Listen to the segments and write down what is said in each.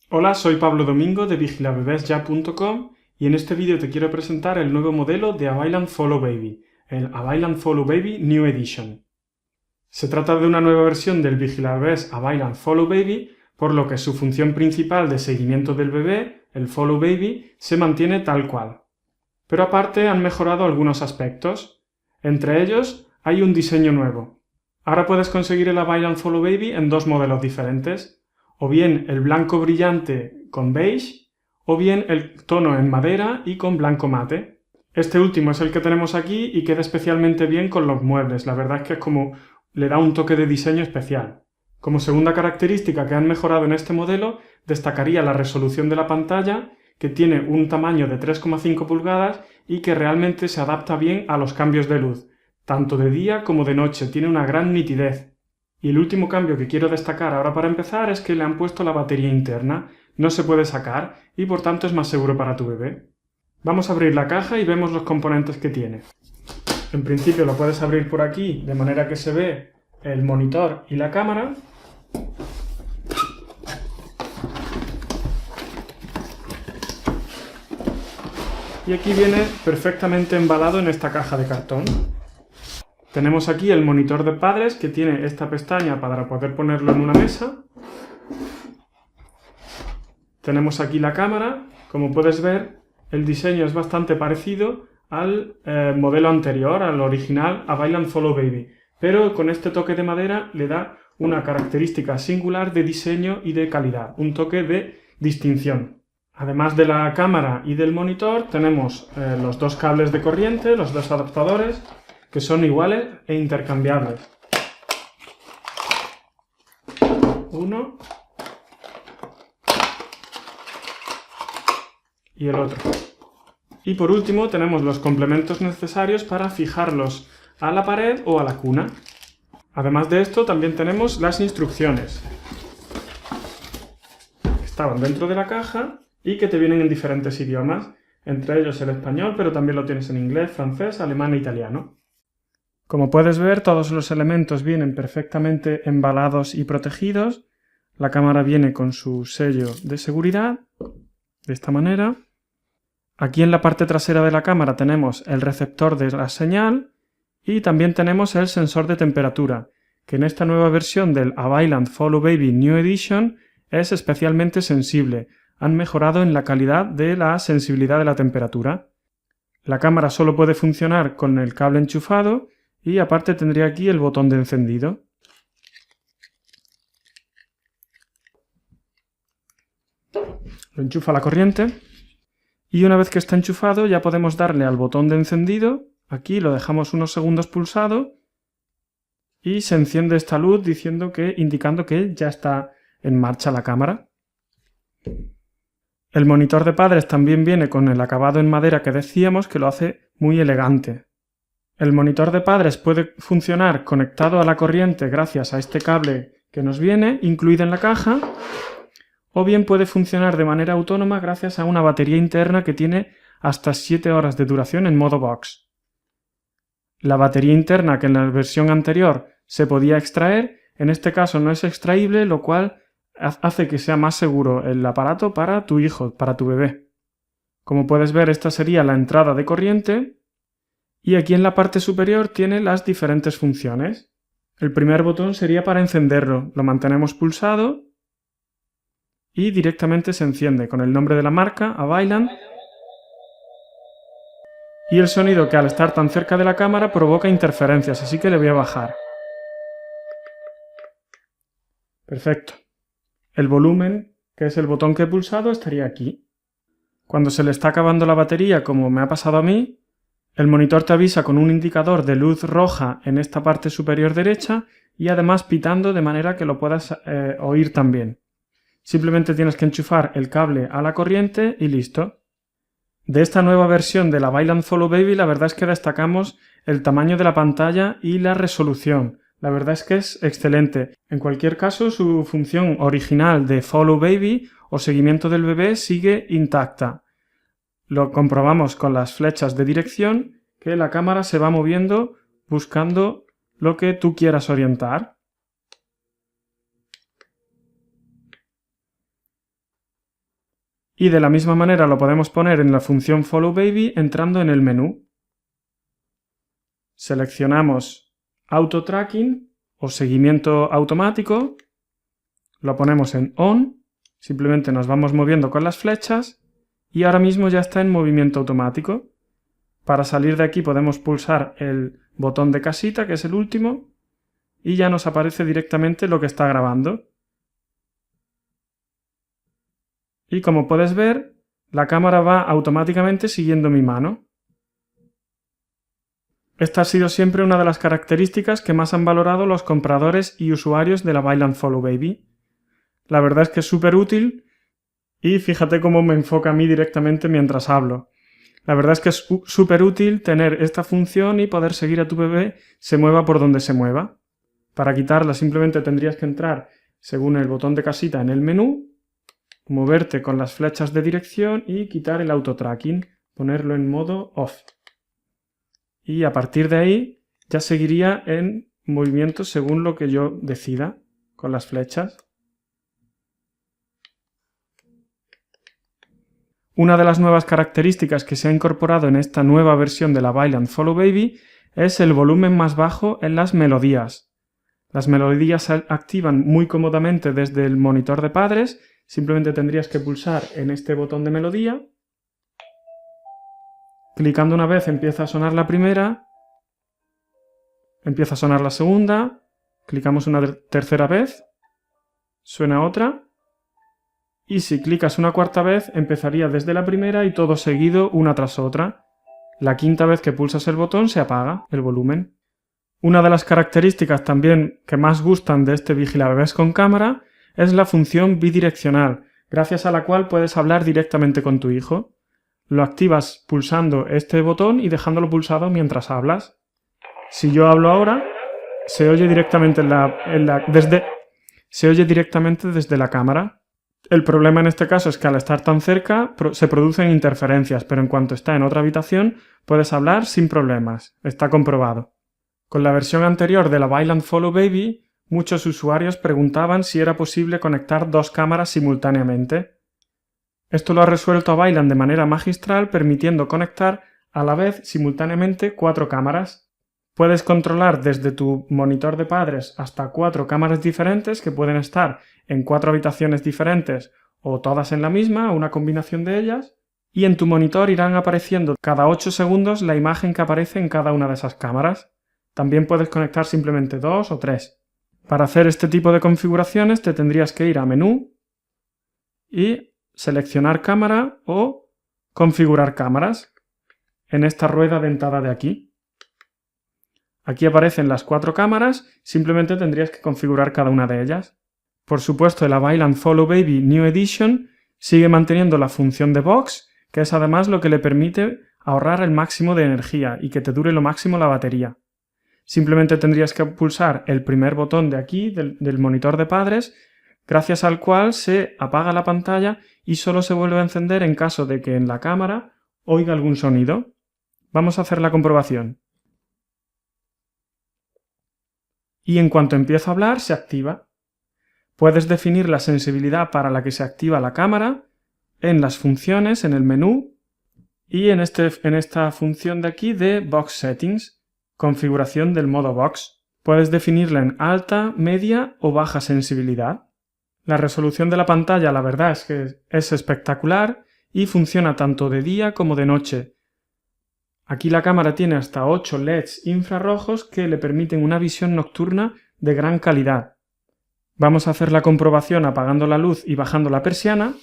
Hola, soy Pablo Domingo de vigilabebesya.com y en este vídeo te quiero presentar el nuevo modelo de Availand Follow Baby, el Availand Follow Baby New Edition. Se trata de una nueva versión del Vigilabebés Availand Follow Baby, por lo que su función principal de seguimiento del bebé, el Follow Baby, se mantiene tal cual. Pero aparte han mejorado algunos aspectos. Entre ellos hay un diseño nuevo. Ahora puedes conseguir el Availand Follow Baby en dos modelos diferentes, o bien el blanco brillante con beige, o bien el tono en madera y con blanco mate. Este último es el que tenemos aquí y queda especialmente bien con los muebles, la verdad es que es como le da un toque de diseño especial. Como segunda característica que han mejorado en este modelo, destacaría la resolución de la pantalla, que tiene un tamaño de 3,5 pulgadas y que realmente se adapta bien a los cambios de luz, tanto de día como de noche, tiene una gran nitidez. Y el último cambio que quiero destacar ahora para empezar es que le han puesto la batería interna, no se puede sacar y por tanto es más seguro para tu bebé. Vamos a abrir la caja y vemos los componentes que tiene. En principio lo puedes abrir por aquí de manera que se ve el monitor y la cámara. Y aquí viene perfectamente embalado en esta caja de cartón. Tenemos aquí el monitor de padres que tiene esta pestaña para poder ponerlo en una mesa. Tenemos aquí la cámara. Como puedes ver, el diseño es bastante parecido al modelo anterior, al original Availand Follow Baby, pero con este toque de madera le da una característica singular de diseño y de calidad, un toque de distinción. Además de la cámara y del monitor, tenemos los dos cables de corriente, los dos adaptadores, que son iguales e intercambiables. Uno y el otro. Y por último tenemos los complementos necesarios para fijarlos a la pared o a la cuna. Además de esto también tenemos las instrucciones. Estaban dentro de la caja y que te vienen en diferentes idiomas, entre ellos el español, pero también lo tienes en inglés, francés, alemán e italiano. Como puedes ver, todos los elementos vienen perfectamente embalados y protegidos. La cámara viene con su sello de seguridad, de esta manera. Aquí en la parte trasera de la cámara tenemos el receptor de la señal y también tenemos el sensor de temperatura, que en esta nueva versión del Availand Follow Baby New Edition es especialmente sensible. Han mejorado en la calidad de la sensibilidad de la temperatura. La cámara solo puede funcionar con el cable enchufado y aparte tendría aquí el botón de encendido. Lo enchufa a la corriente. Y una vez que está enchufado ya podemos darle al botón de encendido, aquí lo dejamos unos segundos pulsado y se enciende esta luz indicando que ya está en marcha la cámara. El monitor de padres también viene con el acabado en madera que decíamos, que lo hace muy elegante. El monitor de padres puede funcionar conectado a la corriente gracias a este cable que nos viene incluido en la caja, o bien puede funcionar de manera autónoma gracias a una batería interna que tiene hasta 7 horas de duración en modo box. La batería interna, que en la versión anterior se podía extraer, en este caso no es extraíble, lo cual hace que sea más seguro el aparato para tu hijo, para tu bebé. Como puedes ver, esta sería la entrada de corriente y aquí en la parte superior tiene las diferentes funciones. El primer botón sería para encenderlo, lo mantenemos pulsado y directamente se enciende con el nombre de la marca, Availand, y el sonido que al estar tan cerca de la cámara provoca interferencias, así que le voy a bajar. Perfecto. El volumen, que es el botón que he pulsado, estaría aquí. Cuando se le está acabando la batería, como me ha pasado a mí, el monitor te avisa con un indicador de luz roja en esta parte superior derecha y además pitando de manera que lo puedas oír también. Simplemente tienes que enchufar el cable a la corriente y listo. De esta nueva versión de la Availand Follow Baby, la verdad es que destacamos el tamaño de la pantalla y la resolución. La verdad es que es excelente. En cualquier caso, su función original de Follow Baby o seguimiento del bebé sigue intacta. Lo comprobamos con las flechas de dirección, que la cámara se va moviendo buscando lo que tú quieras orientar. Y de la misma manera lo podemos poner en la función Follow Baby entrando en el menú. Seleccionamos Auto Tracking o seguimiento automático, lo ponemos en On, simplemente nos vamos moviendo con las flechas y ahora mismo ya está en movimiento automático. Para salir de aquí podemos pulsar el botón de casita, que es el último, y ya nos aparece directamente lo que está grabando. Y como puedes ver, la cámara va automáticamente siguiendo mi mano. Esta ha sido siempre una de las características que más han valorado los compradores y usuarios de la Vaillant Follow Baby. La verdad es que es súper útil y fíjate cómo me enfoca a mí directamente mientras hablo. La verdad es que es súper útil tener esta función y poder seguir a tu bebé se mueva por donde se mueva. Para quitarla simplemente tendrías que entrar según el botón de casita en el menú, moverte con las flechas de dirección y quitar el auto tracking, ponerlo en modo off. Y a partir de ahí ya seguiría en movimiento según lo que yo decida con las flechas. Una de las nuevas características que se ha incorporado en esta nueva versión de la Vaillant Follow Baby es el volumen más bajo en las melodías. Las melodías se activan muy cómodamente desde el monitor de padres, simplemente tendrías que pulsar en este botón de melodía. Clicando una vez empieza a sonar la primera, empieza a sonar la segunda, clicamos una tercera vez, suena otra, y si clicas una cuarta vez empezaría desde la primera y todo seguido una tras otra. La quinta vez que pulsas el botón se apaga el volumen. Una de las características también que más gustan de este Vigilabebés con cámara es la función bidireccional, gracias a la cual puedes hablar directamente con tu hijo. Lo activas pulsando este botón y dejándolo pulsado mientras hablas. Si yo hablo ahora, se oye directamente desde la cámara. El problema en este caso es que al estar tan cerca se producen interferencias, pero en cuanto está en otra habitación puedes hablar sin problemas. Está comprobado. Con la versión anterior de la Vaillant Follow Baby, muchos usuarios preguntaban si era posible conectar dos cámaras simultáneamente. Esto lo ha resuelto Vaillant de manera magistral, permitiendo conectar a la vez simultáneamente 4 cámaras. Puedes controlar desde tu monitor de padres hasta 4 cámaras diferentes que pueden estar en 4 habitaciones diferentes o todas en la misma, una combinación de ellas, y en tu monitor irán apareciendo cada 8 segundos la imagen que aparece en cada una de esas cámaras. También puedes conectar simplemente 2 o 3. Para hacer este tipo de configuraciones te tendrías que ir a Menú y seleccionar cámara o configurar cámaras en esta rueda dentada de aquí. Aquí aparecen las 4 cámaras, simplemente tendrías que configurar cada una de ellas. Por supuesto, la Vaillant Follow Baby New Edition sigue manteniendo la función de Box, que es además lo que le permite ahorrar el máximo de energía y que te dure lo máximo la batería. Simplemente tendrías que pulsar el primer botón de aquí, del monitor de padres, gracias al cual se apaga la pantalla y solo se vuelve a encender en caso de que en la cámara oiga algún sonido. Vamos a hacer la comprobación. Y en cuanto empieza a hablar, se activa. Puedes definir la sensibilidad para la que se activa la cámara en las funciones, en el menú y en esta función de aquí de Box Settings. Configuración del modo Box. Puedes definirla en alta, media o baja sensibilidad. La resolución de la pantalla, la verdad es que es espectacular y funciona tanto de día como de noche. Aquí la cámara tiene hasta 8 LEDs infrarrojos que le permiten una visión nocturna de gran calidad. Vamos a hacer la comprobación apagando la luz y bajando la persiana.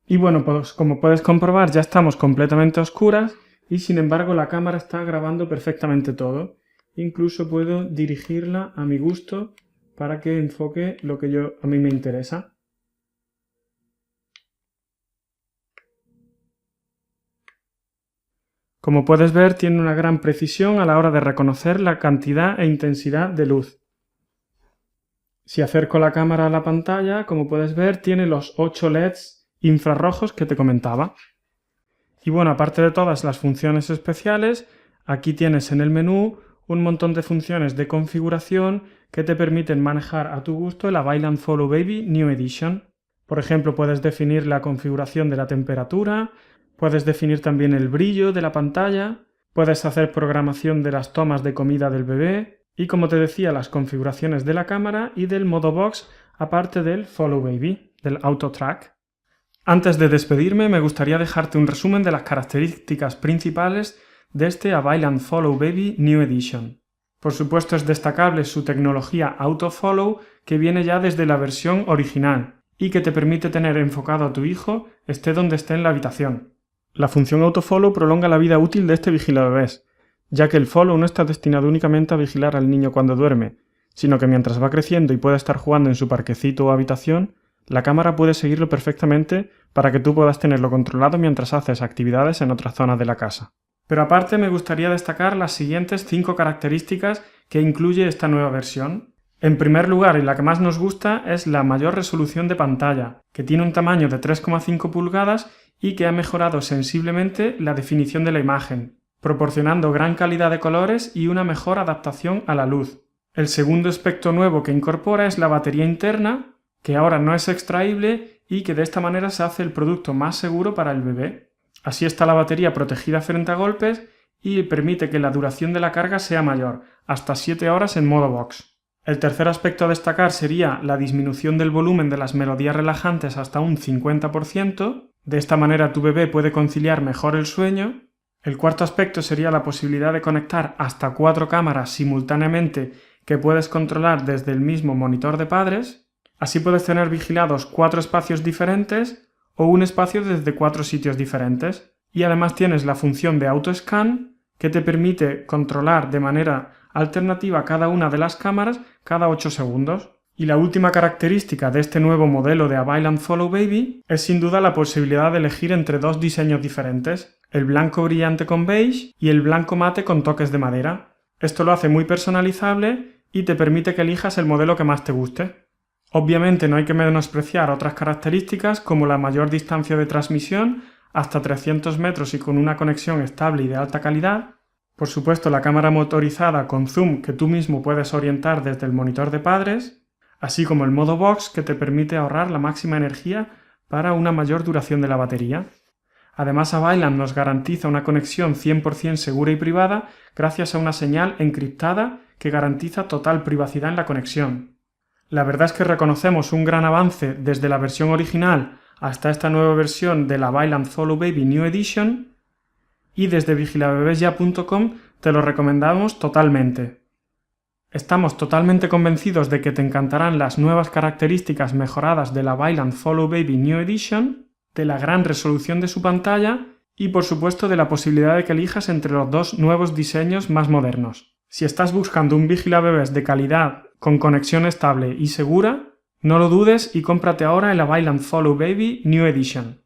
Y bueno, pues como puedes comprobar ya estamos completamente a oscuras y sin embargo la cámara está grabando perfectamente todo. Incluso puedo dirigirla a mi gusto para que enfoque lo que a mí me interesa. Como puedes ver, tiene una gran precisión a la hora de reconocer la cantidad e intensidad de luz. Si acerco la cámara a la pantalla, como puedes ver, tiene los 8 LEDs infrarrojos que te comentaba. Y bueno, aparte de todas las funciones especiales, aquí tienes en el menú un montón de funciones de configuración que te permiten manejar a tu gusto la Vaillant Follow Baby New Edition. Por ejemplo, puedes definir la configuración de la temperatura, puedes definir también el brillo de la pantalla, puedes hacer programación de las tomas de comida del bebé y, como te decía, las configuraciones de la cámara y del modo box, aparte del Follow Baby, del Auto Track. Antes de despedirme, me gustaría dejarte un resumen de las características principales de este Aviland Follow Baby New Edition. Por supuesto, es destacable su tecnología Auto Follow, que viene ya desde la versión original y que te permite tener enfocado a tu hijo esté donde esté en la habitación. La función Auto Follow prolonga la vida útil de este vigilabebés, ya que el follow no está destinado únicamente a vigilar al niño cuando duerme, sino que mientras va creciendo y puede estar jugando en su parquecito o habitación, la cámara puede seguirlo perfectamente para que tú puedas tenerlo controlado mientras haces actividades en otras zonas de la casa. Pero aparte me gustaría destacar las siguientes 5 características que incluye esta nueva versión. En primer lugar, y la que más nos gusta, es la mayor resolución de pantalla, que tiene un tamaño de 3,5 pulgadas y que ha mejorado sensiblemente la definición de la imagen, proporcionando gran calidad de colores y una mejor adaptación a la luz. El segundo aspecto nuevo que incorpora es la batería interna, que ahora no es extraíble y que de esta manera se hace el producto más seguro para el bebé. Así está la batería protegida frente a golpes y permite que la duración de la carga sea mayor, hasta 7 horas en modo box. El tercer aspecto a destacar sería la disminución del volumen de las melodías relajantes hasta un 50%. De esta manera tu bebé puede conciliar mejor el sueño. El cuarto aspecto sería la posibilidad de conectar hasta 4 cámaras simultáneamente que puedes controlar desde el mismo monitor de padres. Así puedes tener vigilados 4 espacios diferentes o un espacio desde 4 sitios diferentes. Y además tienes la función de Auto Scan, que te permite controlar de manera alternativa cada una de las cámaras cada 8 segundos. Y la última característica de este nuevo modelo de Aviland Follow Baby es sin duda la posibilidad de elegir entre 2 diseños diferentes, el blanco brillante con beige y el blanco mate con toques de madera. Esto lo hace muy personalizable y te permite que elijas el modelo que más te guste. Obviamente no hay que menospreciar otras características como la mayor distancia de transmisión, hasta 300 metros y con una conexión estable y de alta calidad. Por supuesto, la cámara motorizada con zoom que tú mismo puedes orientar desde el monitor de padres, así como el modo box que te permite ahorrar la máxima energía para una mayor duración de la batería. Además, Aviland nos garantiza una conexión 100% segura y privada gracias a una señal encriptada que garantiza total privacidad en la conexión. La verdad es que reconocemos un gran avance desde la versión original hasta esta nueva versión de la Aviland Follow Baby New Edition y desde vigilabebesya.com te lo recomendamos totalmente. Estamos totalmente convencidos de que te encantarán las nuevas características mejoradas de la Aviland Follow Baby New Edition, de la gran resolución de su pantalla y por supuesto de la posibilidad de que elijas entre los 2 nuevos diseños más modernos. Si estás buscando un vigilabebés de calidad, con conexión estable y segura, no lo dudes y cómprate ahora el Aviland Follow Baby New Edition.